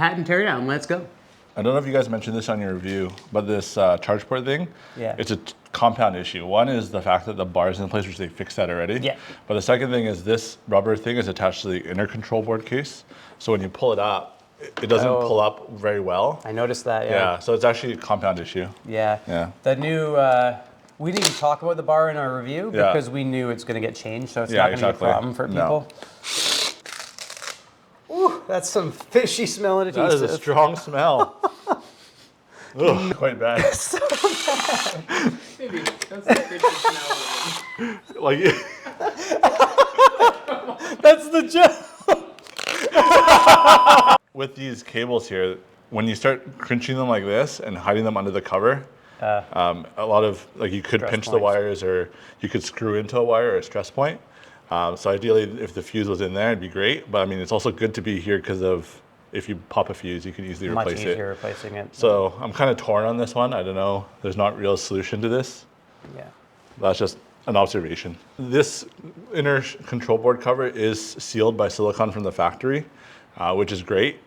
Patton Teardown. Let's go. I don't know if you guys mentioned this on your review, but this charge port thing, it's a compound issue. One is the fact that the bar is in place, which they fixed that already. Yeah. But the second thing is this rubber thing is attached to the inner control board case. So when you pull it up, it doesn't pull up very well. I noticed that, Yeah, so it's actually a compound issue. Yeah. Yeah. The new, we didn't even talk about the bar in our review because we knew it's going to get changed, so it's not going to be a problem for people. Ooh, that's some fishy smelling adhesive. That is a strong smell. Ugh, quite bad. So bad. Maybe that's a fishy smell. Like, That's the joke. with these cables here, when you start crinching them like this and hiding them under the cover, a lot of, like, you could pinch the wires, or you could screw into a wire or a stress point. So ideally, if the fuse was in there, it'd be great. But I mean, it's also good to be here because of, if you pop a fuse, you can easily replace it. Much easier replacing it. So I'm kind of torn on this one. I don't know. There's not a real solution to this. Yeah. That's just an observation. This inner control board cover is sealed by silicone from the factory, which is great.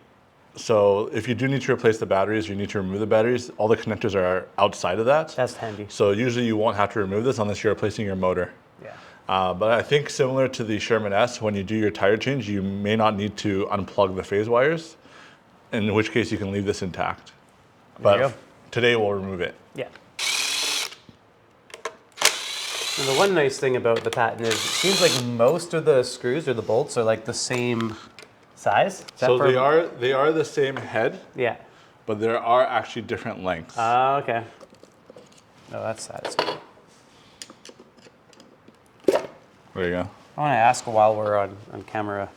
So if you do need to replace the batteries, you need to remove the batteries, all the connectors are outside of that. That's handy. So usually you won't have to remove this unless you're replacing your motor. Yeah. But I think similar to the Sherman-S, when you do your tire change, you may not need to unplug the phase wires, in which case you can leave this intact. But today we'll remove it. Yeah. And the one nice thing about the Patton is it seems like most of the screws or the bolts are like the same size. So they are the same head. Yeah. But there are actually different lengths. Oh, okay. No, that's satisfying. There you go. I want to ask while we're on camera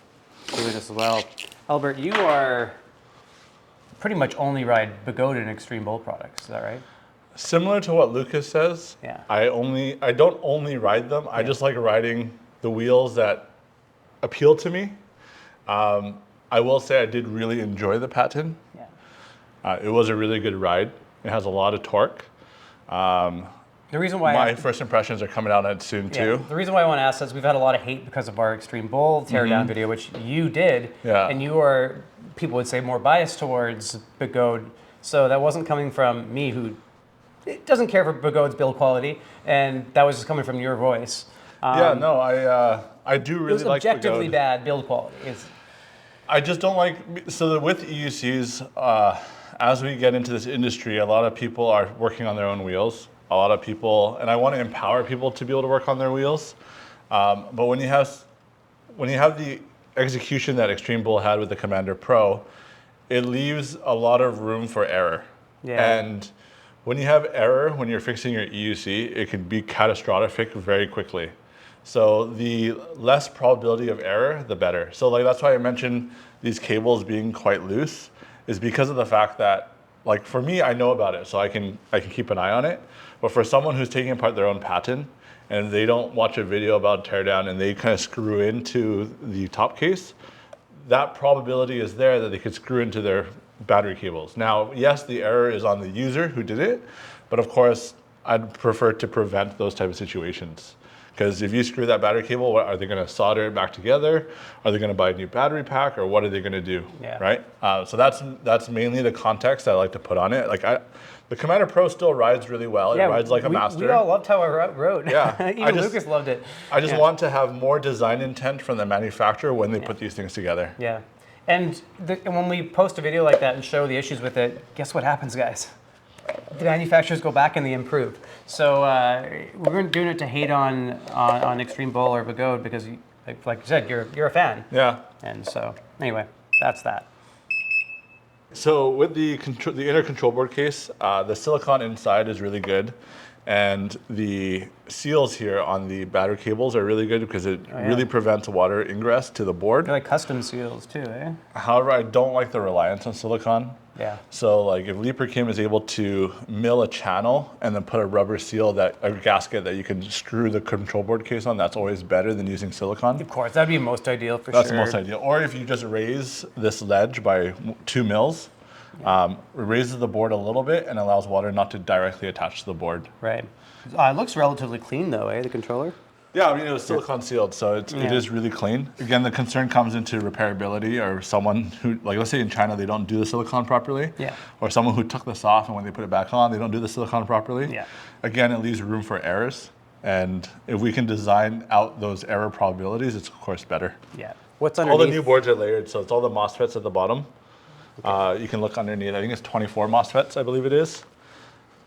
doing this as well. Albert, you are pretty much only ride Begode and Extreme Bolt products, is that right? Similar to what Lucas says, I don't only ride them. I just like riding the wheels that appeal to me. I will say I did really enjoy the Patton. Yeah. It was a really good ride. It has a lot of torque. The reason why my first impressions are coming out on it soon too. The reason why I want to ask is we've had a lot of hate because of our Extreme Bowl teardown video, which you did, and you are, people would say, more biased towards Begode. So that wasn't coming from me, who doesn't care for Begode's build quality, and that was just coming from your voice. Yeah, no, I do really like Begode. Objectively bad build quality. I just don't like, so with EUCs, as we get into this industry, a lot of people are working on their own wheels. A lot of people, and I want to empower people to be able to work on their wheels. But when you have the execution that Extreme Bull had with the Commander Pro, it leaves a lot of room for error. Yeah. And when you have error, when you're fixing your EUC, it can be catastrophic very quickly. So the less probability of error, the better. So like that's why I mentioned these cables being quite loose, is because of the fact that, like, for me, I know about it, so I can keep an eye on it. But for someone who's taking apart their own Patton and they don't watch a video about teardown and they kind of screw into the top case, that probability is there that they could screw into their battery cables. Now, yes, the error is on the user who did it, but of course, I'd prefer to prevent those type of situations. Because if you screw that battery cable, what, are they going to solder it back together? Are they going to buy a new battery pack, or what are they going to do? Yeah. Right. So that's mainly the context I like to put on it. Like the Commander Pro still rides really well. It rides like a master. We all loved how it rode. Yeah. Even Lucas loved it. I just want to have more design intent from the manufacturer when they put these things together. Yeah. And when we post a video like that and show the issues with it, guess what happens, guys? The manufacturers go back and they improve. So we're doing it to hate on Extreme Bull or Begode because, like you said, you're a fan. Yeah. And so anyway, that's that. So with the inner control board case, the silicone inside is really good, and the seals here on the battery cables are really good because it really prevents water ingress to the board. They're like custom seals too, eh? However, I don't like the reliance on silicone. Yeah. So like if Leaper Kim is able to mill a channel and then put a rubber seal, a gasket that you can screw the control board case on, that's always better than using silicone. Of course, that'd be most ideal for sure. That's the most ideal. Or if you just raise this ledge by 2 mils, it raises the board a little bit and allows water not to directly attach to the board. Right. It looks relatively clean though, eh, the controller? Yeah, I mean, it was silicone sealed, so it is really clean. Again, the concern comes into repairability, or someone who, like, let's say in China, they don't do the silicone properly. Yeah. Or someone who took this off and when they put it back on, they don't do the silicone properly. Yeah. Again, it leaves room for errors. And if we can design out those error probabilities, it's of course better. Yeah. What's underneath? All the new boards are layered, so it's all the MOSFETs at the bottom. Okay. You can look underneath. I think it's 24 MOSFETs, I believe it is.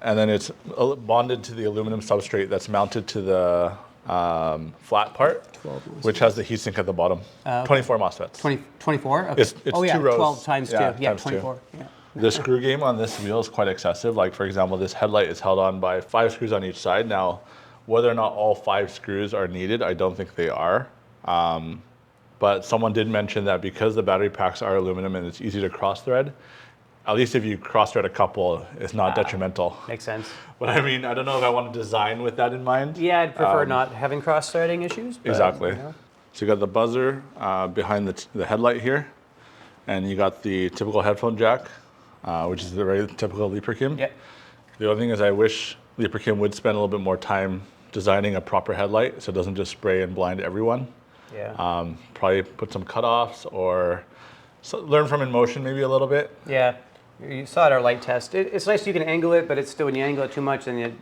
And then it's bonded to the aluminum substrate that's mounted to the flat part, which has the heatsink at the bottom. Okay. 24 MOSFETs. 24? Okay. It's 2 rows. 12 times 2. Yeah, times 24. 2. Yeah. The screw game on this wheel is quite excessive. Like, for example, this headlight is held on by 5 screws on each side. Now, whether or not all 5 screws are needed, I don't think they are. But someone did mention that because the battery packs are aluminum and it's easy to cross-thread, at least if you cross-thread a couple, it's not detrimental. Makes sense. But I mean, I don't know if I want to design with that in mind. Yeah, I'd prefer not having cross-threading issues. But, exactly. You know. So you got the buzzer behind the headlight here, and you got the typical headphone jack, which is the very typical Leaperkim. Yep. The other thing is I wish Leaperkim would spend a little bit more time designing a proper headlight so it doesn't just spray and blind everyone. Yeah. Probably put some cutoffs or learn from in motion maybe a little bit. Yeah. You saw at our light test. It's nice you can angle it, but it's still, when you angle it too much, then it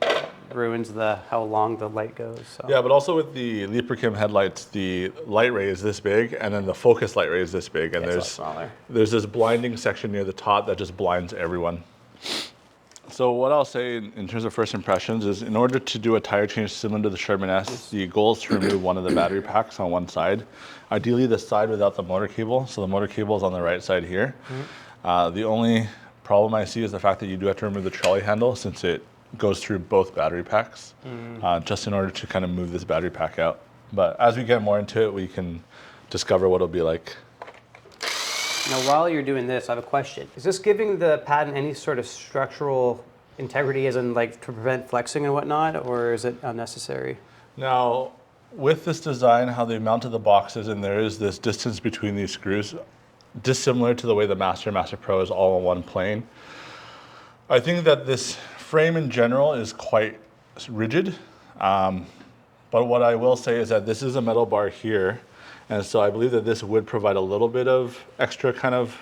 ruins how long the light goes. So. Yeah, but also with the Leaperkim headlights, the light ray is this big, and then the focus light ray is this big, and there's this blinding section near the top that just blinds everyone. So what I'll say in terms of first impressions is, in order to do a tire change similar to the Sherman-S, the goal is to remove one of the battery packs on one side. Ideally the side without the motor cable, so the motor cable is on the right side here. Mm-hmm. The only problem I see is the fact that you do have to remove the trolley handle since it goes through both battery packs, just in order to kind of move this battery pack out. But as we get more into it, we can discover what it'll be like. Now, while you're doing this, I have a question. Is this giving the Patton any sort of structural integrity, as in like to prevent flexing and whatnot, or is it unnecessary? Now, with this design, how they mounted the boxes, and there is this distance between these screws, dissimilar to the way the Master Pro is all on one plane. I think that this frame in general is quite rigid, but what I will say is that this is a metal bar here, and so I believe that this would provide a little bit of extra kind of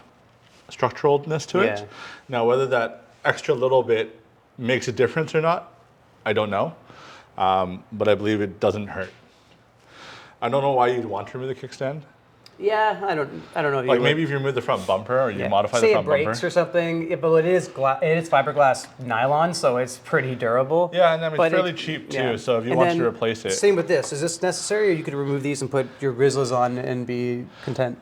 structuralness to it. Now, whether that extra little bit makes a difference or not, I don't know, but I believe it doesn't hurt. I don't know why you'd want to remove the kickstand. Yeah, I don't know. If like maybe if you remove the front bumper or you modify the front bumper. Say it breaks or something, but it is fiberglass nylon, so it's pretty durable. Yeah, and I mean, it's fairly cheap too, so if you want to replace it. Same with this. Is this necessary, or you could remove these and put your Grizzlies on and be content?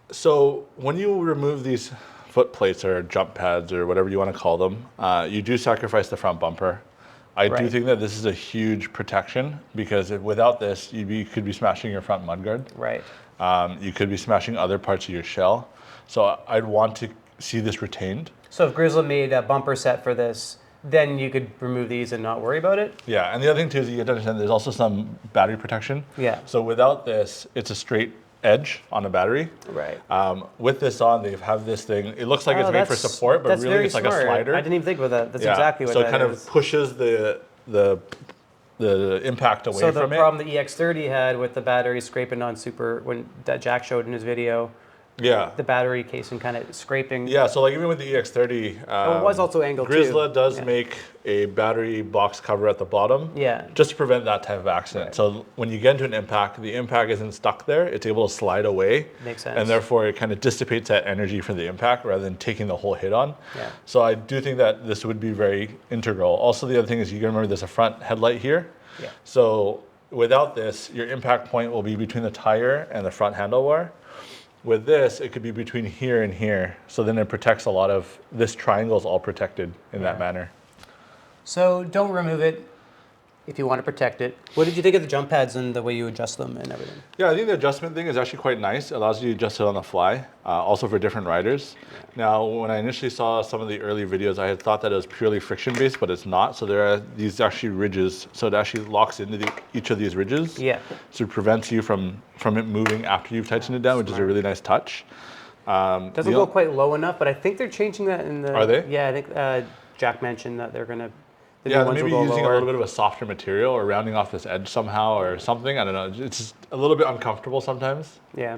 So when you remove these foot plates or jump pads or whatever you want to call them, you do sacrifice the front bumper. I do think that this is a huge protection because without this, you could be smashing your front mudguard. Right. You could be smashing other parts of your shell. So I'd want to see this retained. So if Grizzly made a bumper set for this, then you could remove these and not worry about it? Yeah, and the other thing too is you have to understand there's also some battery protection. Yeah. So without this, it's a straight edge on a battery. Right. With this on, they have this thing. It looks like it's made for support, but really it's like a slider. I didn't even think about that. That's exactly what that is. So it kind of pushes the impact away from it. So the problem the EX30 had with the battery scraping on when that Jack showed in his video, the battery casing kind of scraping. Yeah, so like even with the EX30, it was also angled Grizzly does make a battery box cover at the bottom, just to prevent that type of accident. Right. So when you get into an impact, the impact isn't stuck there; it's able to slide away. Makes sense. And therefore, it kind of dissipates that energy from the impact rather than taking the whole hit on. Yeah. So I do think that this would be very integral. Also, the other thing is you can remember there's a front headlight here. Yeah. So without this, your impact point will be between the tire and the front handlebar. With this, it could be between here and here. So then it protects a lot of, this triangle is all protected in that manner. So don't remove it if you want to protect it. What did you think of the jump pads and the way you adjust them and everything? Yeah, I think the adjustment thing is actually quite nice. It allows you to adjust it on the fly, also for different riders. Now, when I initially saw some of the early videos, I had thought that it was purely friction-based, but it's not. So there are these actually ridges. So it actually locks into each of these ridges. Yeah. So it prevents you from it moving after you've tightened it down, which is a really nice touch. Doesn't go quite low enough, but I think they're changing that in the... Are they? Yeah, I think Jack mentioned that they're going to The Yeah, new ones maybe will go using lower. a little bit of a softer material or rounding off this edge somehow or something. I don't know. It's just a little bit uncomfortable sometimes. Yeah.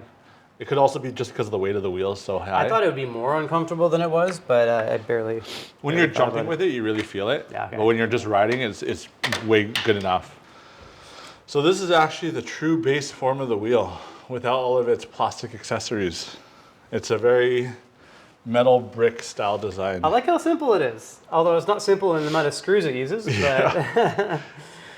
It could also be just because the weight of the wheel is so high. I thought it would be more uncomfortable than it was, but I barely. When you're jumping with it, you really feel it. Yeah, okay. But when you're just riding, it's way good enough. So this is actually the true base form of the wheel without all of its plastic accessories. It's a very metal brick style design. I like how simple it is. Although it's not simple in the amount of screws it uses, but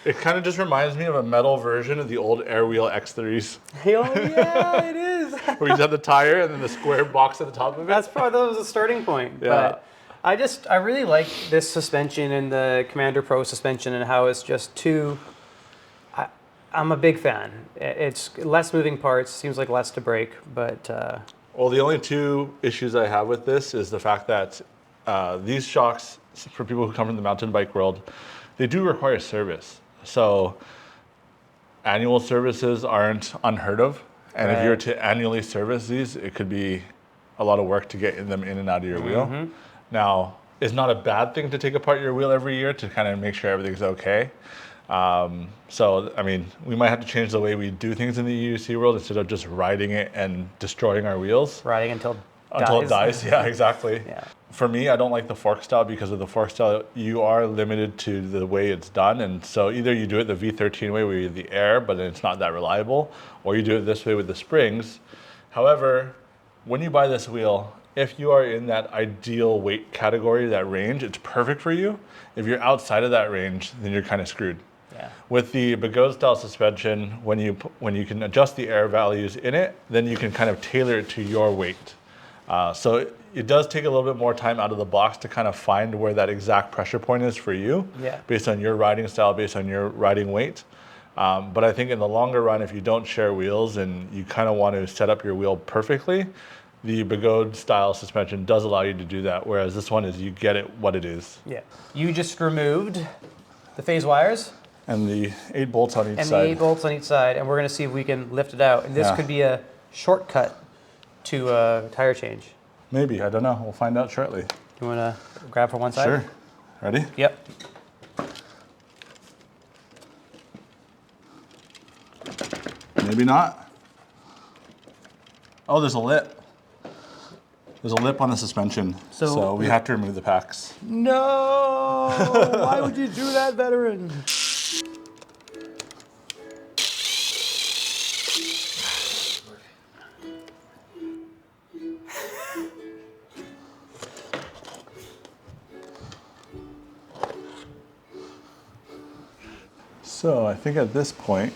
It kind of just reminds me of a metal version of the old Airwheel X3s. oh yeah, it is. Where you just have the tire and then the square box at the top of it. That was a starting point. Yeah. But I really like this suspension and the Commander Pro suspension and how it's just too. I'm a big fan. It's less moving parts, seems like less to break, but. Well, the only two issues I have with this is the fact that these shocks, for people who come from the mountain bike world, they do require service. So annual services aren't unheard of. And if you were to annually service these, it could be a lot of work to get them in and out of your wheel. Now, it's not a bad thing to take apart your wheel every year to kind of make sure everything's okay. So, I mean, we might have to change the way we do things in the EUC world instead of just riding it and destroying our wheels. Riding until it dies, yeah, exactly. Yeah. For me, I don't like the fork style because of the fork style, you are limited to the way it's done. And so either you do it the V13 way where you have the air, but then it's not that reliable, or you do it this way with the springs. However, when you buy this wheel, if you are in that ideal weight category, that range, it's perfect for you. If you're outside of that range, then you're kind of screwed. Yeah. With the Begode style suspension, when you can adjust the air values in it, then you can kind of tailor it to your weight. So it does take a little bit more time out of the box to kind of find where that exact pressure point is for you, based on your riding style, based on your riding weight. But I think in the longer run, if you don't share wheels and you kind of want to set up your wheel perfectly, the Begode style suspension does allow you to do that, whereas this one is you get it what it is. Yeah. You just removed the phase wires. And the 8 bolts on each side. And the 8 bolts on each side, and we're going to see if we can lift it out. And this could be a shortcut to a tire change. Maybe, I don't know. We'll find out shortly. You want to grab for one side? Sure. Ready? Yep. Maybe not. Oh, there's a lip. There's a lip on the suspension, so we have to remove the packs. No! Why would you do that, veteran? So I think at this point,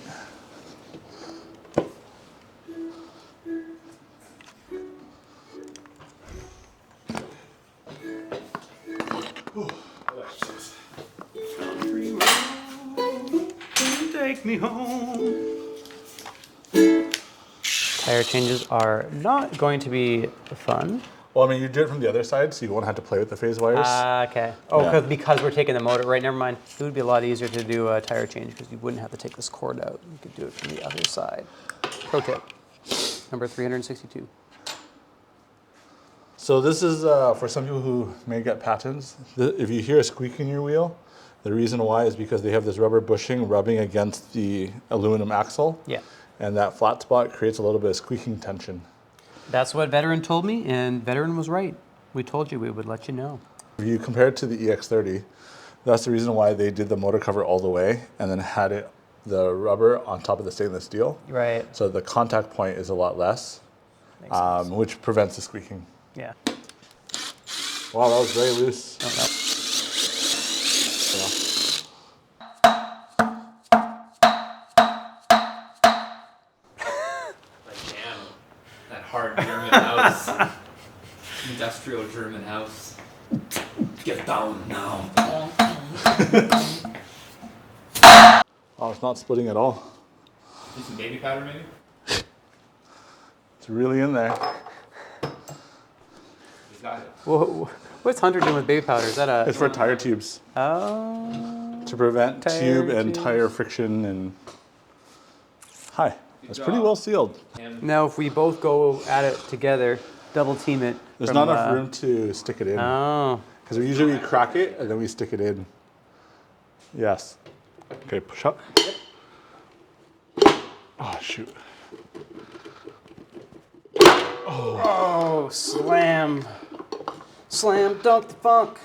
Take me home. Tire changes are not going to be fun. well, I mean, you do it from the other side, so you won't have to play with the phase wires. Okay. Oh, because we're taking the motor, right, never mind. It would be a lot easier to do a tire change because you wouldn't have to take this cord out. You could do it from the other side. Pro tip, number 362. So this is for some people who may get Pattons. If you hear a squeak in your wheel, the reason why is because they have this rubber bushing rubbing against the aluminum axle. Yeah. And that flat spot creates a little bit of squeaking tension. That's what Veteran told me, and Veteran was right. We told you we would let you know. If you compare it to the EX30, that's the reason why they did the motor cover all the way and then had the rubber on top of the stainless steel. Right. So the contact point is a lot less, which prevents the squeaking. Yeah. Wow, that was very loose. Oh, no. Hard German house. Industrial German house. Get down now. Oh, it's not splitting at all. Need some baby powder maybe? It's really in there. He's got it. Well, what's Hunter doing with baby powder? Is that a... It's for tire tubes. Oh. To prevent tube and tubes. tire friction and... Hi. That's pretty well sealed. Now, if we both go at it together, double team it. There's not enough room to stick it in. Oh. Because usually we crack it and then we stick it in. Yes. Okay, push up. Oh, shoot. Oh, slam. Slam dunk the funk.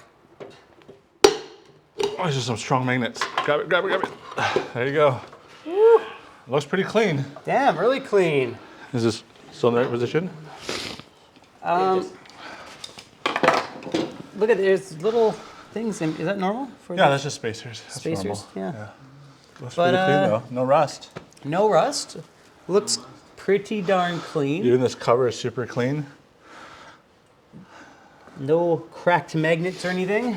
Oh, these are some strong magnets. Grab it, grab it, grab it. There you go. Woo. Looks pretty clean. Damn, really clean. Is this still in the right position? Look at there's little things. Is that normal? For Yeah, that's just spacers. That's spacers. normal. Yeah. Looks But, pretty clean though. No rust. No rust. Looks pretty darn clean. Even this cover is super clean. No cracked magnets or anything.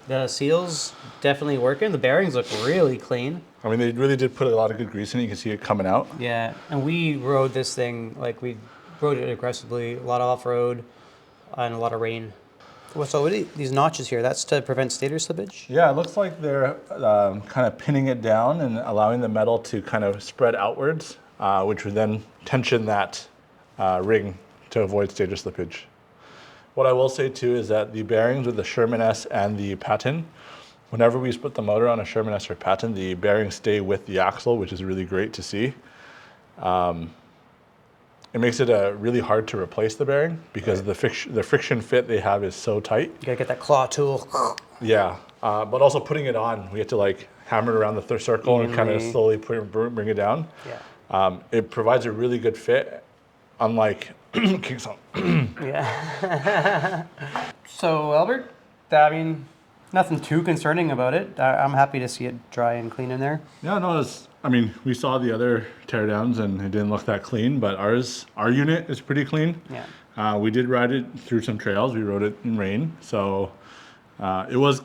The seals definitely working. The bearings look really clean. I mean, they really did put a lot of good grease in it. You can see it coming out. Yeah, and we rode this thing, like we rode it aggressively, a lot of off-road and a lot of rain. So what are these notches here? That's to prevent stator slippage? Yeah, it looks like they're kind of pinning it down and allowing the metal to kind of spread outwards, which would then tension that ring to avoid stator slippage. What I will say too is that the bearings with the Sherman-S and the Patton, whenever we put the motor on a Sherman-S or Patton, the bearings stay with the axle, which is really great to see. It makes it really hard to replace the bearing because the friction fit they have is so tight. You gotta get that claw tool. Yeah, but also putting it on, we have to like hammer it around the third circle and kind of slowly bring it down. Yeah. It provides a really good fit, unlike Kingston. Yeah. So Albert, I mean, nothing too concerning about it. I'm happy to see it dry and clean in there. Yeah, no, I mean, we saw the other teardowns and it didn't look that clean, but our unit is pretty clean. Yeah. We did ride it through some trails. We rode it in rain, so it was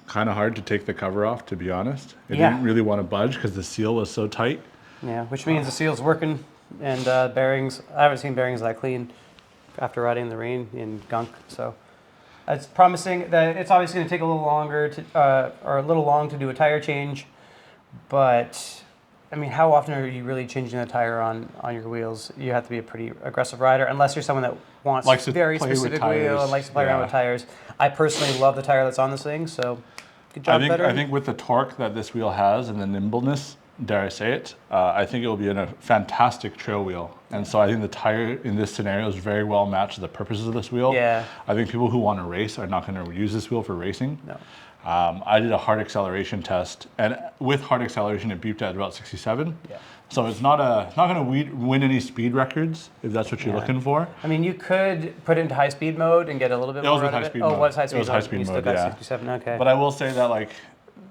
kind of hard to take the cover off, to be honest. It didn't really want to budge because the seal was so tight. Yeah, which means the seal's working and bearings. I haven't seen bearings that clean after riding in the rain in gunk, so it's promising. That it's obviously going to take a little longer or a little long to do a tire change, but I mean, how often are you really changing the tire on your wheels? You have to be a pretty aggressive rider, unless you're someone that wants a very specific wheel and likes to play around with tires. I personally love the tire that's on this thing, so good job, Veteran. I think with the torque that this wheel has and the nimbleness, dare I say it, I think it will be a fantastic trail wheel. And so I think the tire in this scenario is very well matched to the purposes of this wheel. Yeah. I think people who want to race are not going to use this wheel for racing. No. I did a hard acceleration test, and with hard acceleration, it beeped at about 67. Yeah. So it's not going to win any speed records if that's what you're looking for. I mean, you could put it into high-speed mode and get a little bit more out of it. Oh, what's high-speed mode? It was high-speed mode, yeah. 67, okay. But I will say that, like,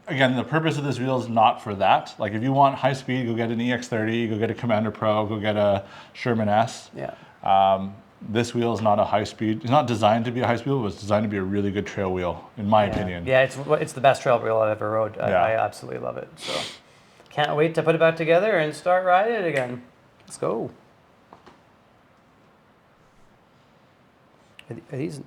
again, the purpose of this wheel is not for that. Like, if you want high speed, go get an EX30, go get a Commander Pro, go get a Sherman-S. Yeah. This wheel is not a high speed. It's not designed to be a high speed wheel, but it's designed to be a really good trail wheel, in my opinion. Yeah, it's the best trail wheel I've ever rode. I absolutely love it. So can't wait to put it back together and start riding it again. Let's go. Are these